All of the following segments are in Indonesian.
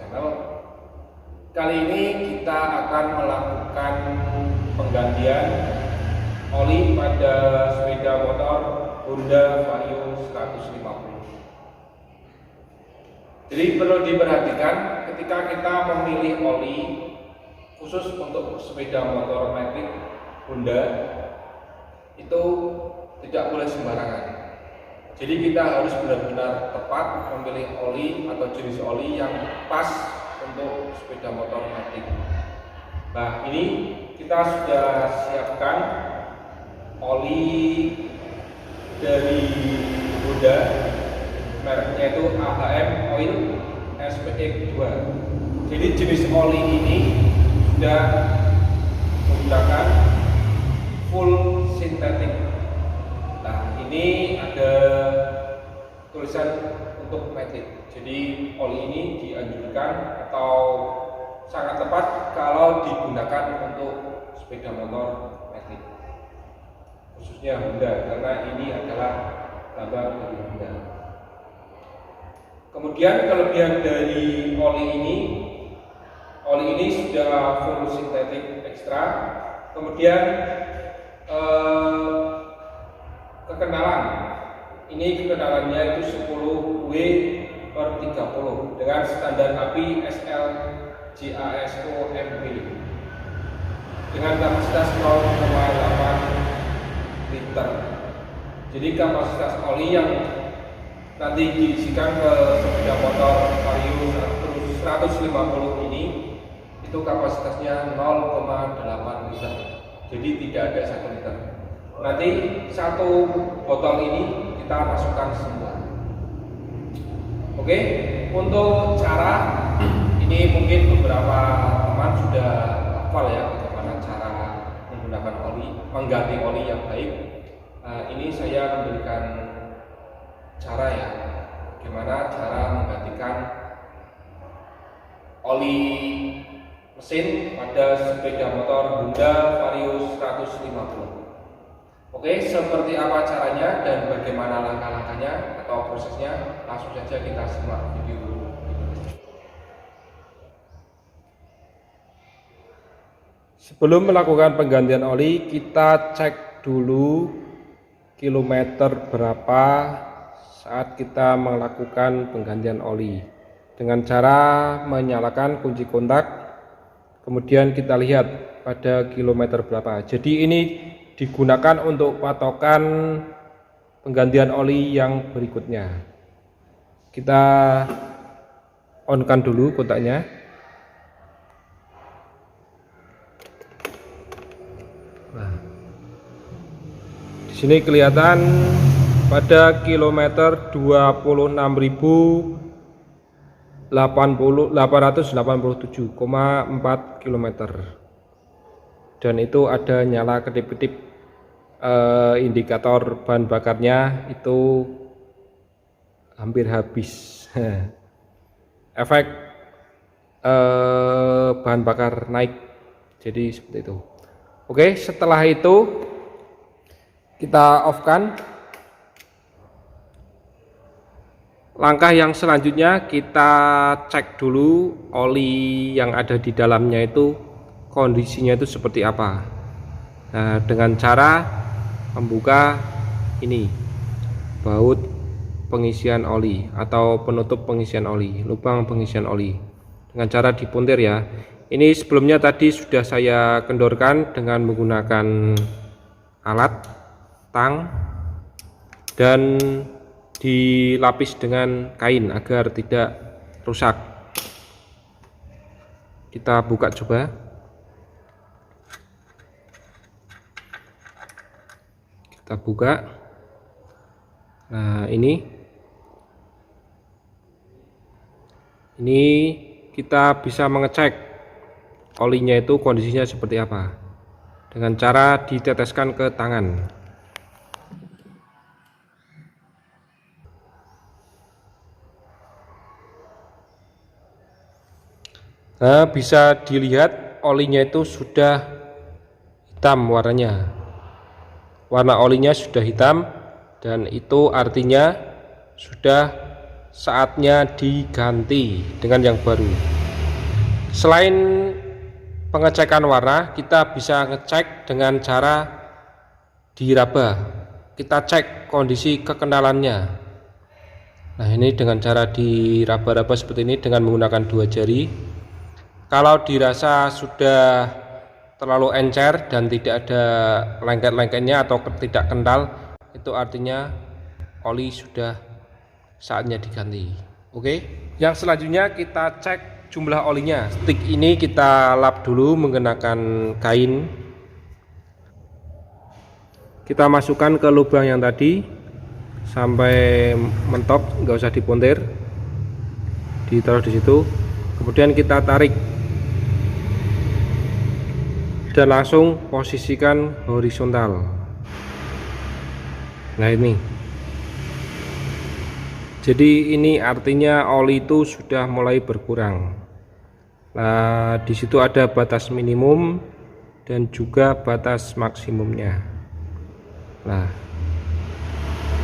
channel. Kali ini kita akan melakukan penggantian oli pada sepeda motor Honda Vario 150. Jadi perlu diperhatikan ketika kita memilih oli khusus untuk sepeda motor metik Honda, itu tidak boleh sembarangan. Jadi kita harus benar-benar tepat memilih oli atau jenis oli yang pas untuk sepeda motor metik. Nah, ini kita sudah siapkan oli dari Honda, mereknya itu AHM Oil SPX2. Jadi jenis oli ini sudah menggunakan full sintetik. Nah, ini ada tulisan untuk metik. Jadi oli ini dianjurkan atau sangat tepat kalau digunakan untuk sepeda motor metik, khususnya Honda, karena ini adalah lambang dari Honda. Kemudian kelebihan dari oli ini sudah full sintetik ekstra. Kemudian kekenalan, ini kekenalannya itu 10W/30 dengan standar API SL-JASO MB dengan kapasitas 0,8 liter. Jadi kapasitas oli yang nanti diisikan ke sepeda motor Vario 150 ini itu kapasitasnya 0,8 liter. Jadi tidak ada 1 liter. Nanti satu botol ini kita masukkan semua. Oke, untuk cara ini mungkin beberapa teman sudah hafal ya bagaimana cara menggunakan oli, mengganti oli yang baik. Ini saya memberikan cara ya, bagaimana cara menggantikan oli mesin pada sepeda motor Honda Vario 150. Oke, seperti apa caranya dan bagaimana langkah-langkahnya atau prosesnya, langsung saja kita simak video ini. Sebelum melakukan penggantian oli, kita cek dulu kilometer berapa saat kita melakukan penggantian oli dengan cara menyalakan kunci kontak. Kemudian kita lihat pada kilometer berapa. Jadi ini digunakan untuk patokan penggantian oli yang berikutnya. Kita on-kan dulu kontaknya. Nah, di sini kelihatan pada kilometer 26.887,4 km, dan itu ada nyala kedip-kedip indikator bahan bakarnya itu hampir habis. Efek bahan bakar naik, jadi seperti itu. Oke, setelah itu kita off-kan. Langkah yang selanjutnya kita cek dulu oli yang ada di dalamnya itu kondisinya itu seperti apa. Nah, dengan cara membuka ini baut pengisian oli atau penutup pengisian oli, lubang pengisian oli, dengan cara dipuntir ya. Ini sebelumnya tadi sudah saya kendorkan dengan menggunakan alat tang dan dilapis dengan kain agar tidak rusak. Kita buka coba. Kita buka. Nah, ini kita bisa mengecek olinya itu kondisinya seperti apa dengan cara diteteskan ke tangan. Nah, bisa dilihat olinya itu sudah hitam warnanya. Warna olinya sudah hitam dan itu artinya sudah saatnya diganti dengan yang baru. Selain pengecekan warna, kita bisa ngecek dengan cara diraba. Kita cek kondisi kekendalannya. Nah, ini dengan cara diraba-raba seperti ini dengan menggunakan 2 jari. Kalau dirasa sudah terlalu encer dan tidak ada lengket-lengketnya atau tidak kental, itu artinya oli sudah saatnya diganti. Oke. Yang selanjutnya kita cek jumlah olinya. Stick ini kita lap dulu menggunakan kain. Kita masukkan ke lubang yang tadi sampai mentok, nggak usah dipuntir, ditaruh di situ. Kemudian kita tarik dan langsung posisikan horizontal. Nah, ini. Jadi ini artinya oli itu sudah mulai berkurang. Nah, di situ ada batas minimum dan juga batas maksimumnya. Nah,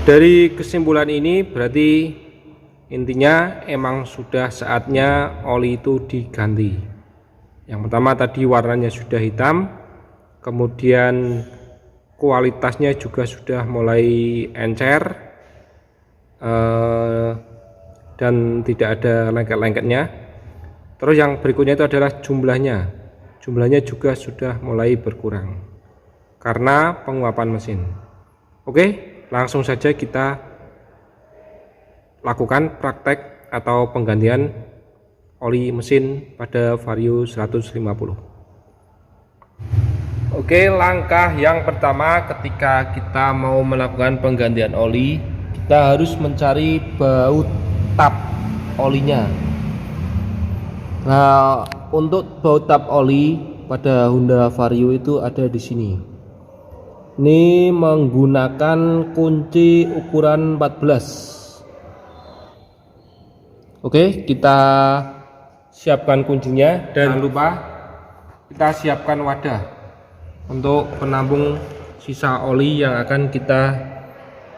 dari kesimpulan ini berarti intinya emang sudah saatnya oli itu diganti. Yang pertama tadi warnanya sudah hitam, kemudian kualitasnya juga sudah mulai encer, dan tidak ada lengket-lengketnya. Terus yang berikutnya itu adalah jumlahnya juga sudah mulai berkurang karena penguapan mesin. Oke, langsung saja kita lakukan praktek atau penggantian oli mesin pada Vario 150. Oke, langkah yang pertama ketika kita mau melakukan penggantian oli, kita harus mencari baut tap olinya. Nah, untuk baut tap oli pada Honda Vario itu ada di sini. Ini menggunakan kunci ukuran 14. Oke, kita siapkan kuncinya dan jangan lupa kita siapkan wadah untuk penampung sisa oli yang akan kita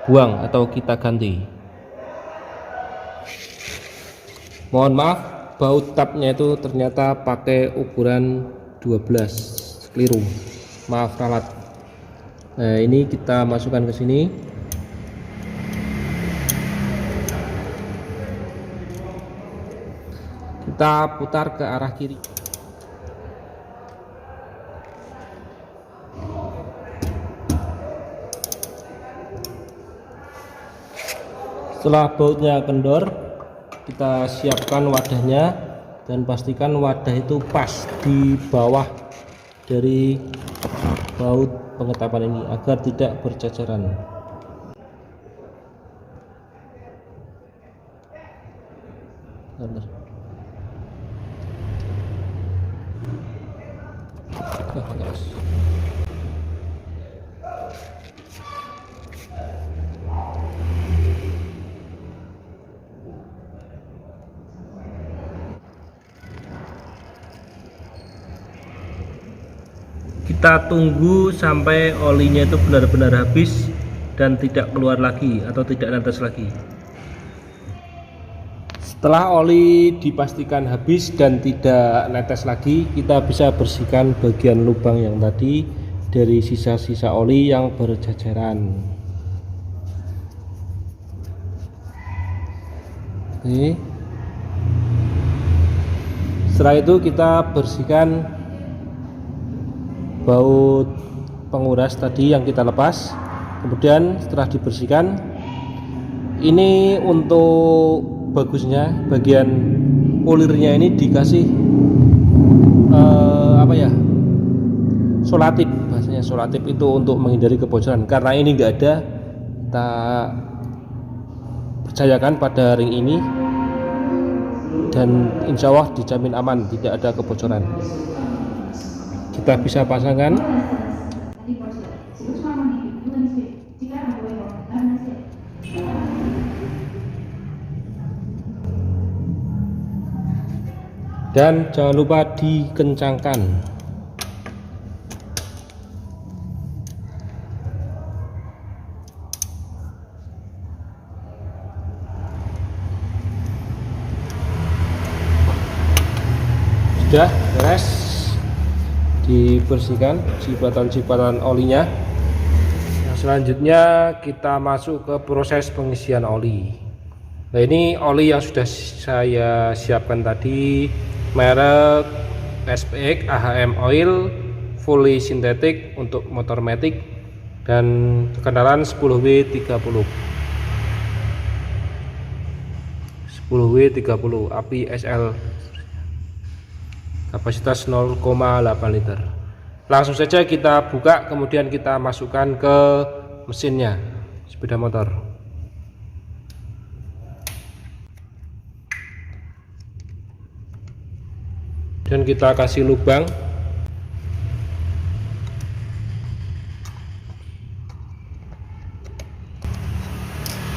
buang atau kita ganti. Mohon maaf, baut tapnya itu ternyata pakai ukuran 12, keliru, maaf ralat. Nah, ini kita masukkan ke sini. Kita putar ke arah kiri. Setelah bautnya kendor, kita siapkan wadahnya dan pastikan wadah itu pas di bawah dari baut pengetapan ini agar tidak berceceran. Kita tunggu sampai olinya itu benar-benar habis dan tidak keluar lagi atau tidak netes lagi. Setelah oli dipastikan habis dan tidak netes lagi, kita bisa bersihkan bagian lubang yang tadi dari sisa-sisa oli yang berjajaran. Oke. Setelah itu kita bersihkan baut penguras tadi yang kita lepas. Kemudian setelah dibersihkan, ini untuk bagusnya bagian pulirnya ini dikasih solatip, bahasanya solatip itu untuk menghindari kebocoran. Karena ini enggak ada, kita percayakan pada ring ini dan insya Allah dijamin aman, tidak ada kebocoran. Kita bisa pasangkan. Dan jangan lupa dikencangkan. Sudah beres, dibersihkan jipatan-jipatan olinya. Nah, selanjutnya kita masuk ke proses pengisian oli. Nah, ini oli yang sudah saya siapkan tadi, merek SPX AHM Oil fully synthetic untuk motor matic dan kendaraan 10W30 API SL, kapasitas 0,8 liter. Langsung saja kita buka, kemudian kita masukkan ke mesinnya sepeda motor. Dan kita kasih lubang.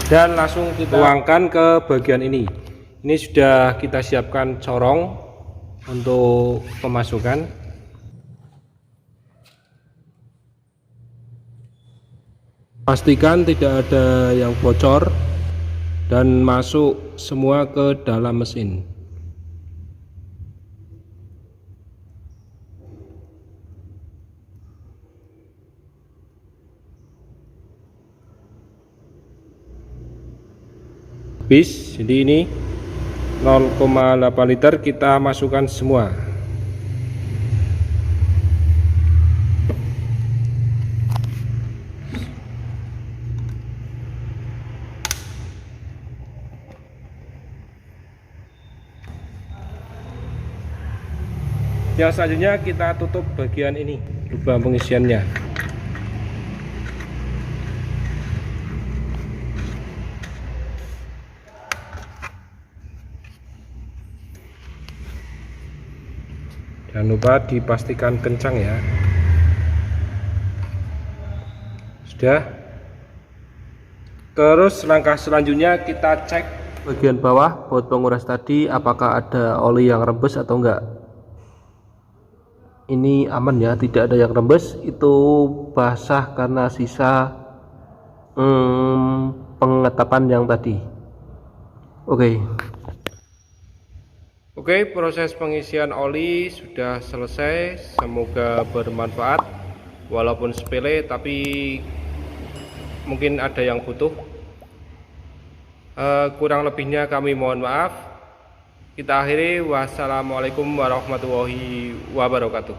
Dan langsung kita tuangkan ke bagian ini. Ini sudah kita siapkan corong untuk pemasukan. Pastikan tidak ada yang bocor dan masuk semua ke dalam mesin. Habis, jadi ini 0,8 liter kita masukkan semua. Yang selanjutnya kita tutup bagian ini, lubang pengisiannya. Jangan lupa dipastikan kencang ya. Sudah. Terus langkah selanjutnya kita cek bagian bawah baut penguras tadi, apakah ada oli yang rembes atau enggak. Ini aman ya, tidak ada yang rembes, itu basah karena sisa pengetapan yang tadi. Oke, proses pengisian oli sudah selesai. Semoga bermanfaat, walaupun sepele tapi mungkin ada yang butuh. Kurang lebihnya kami mohon maaf. Kita akhiri, wassalamualaikum warahmatullahi wabarakatuh.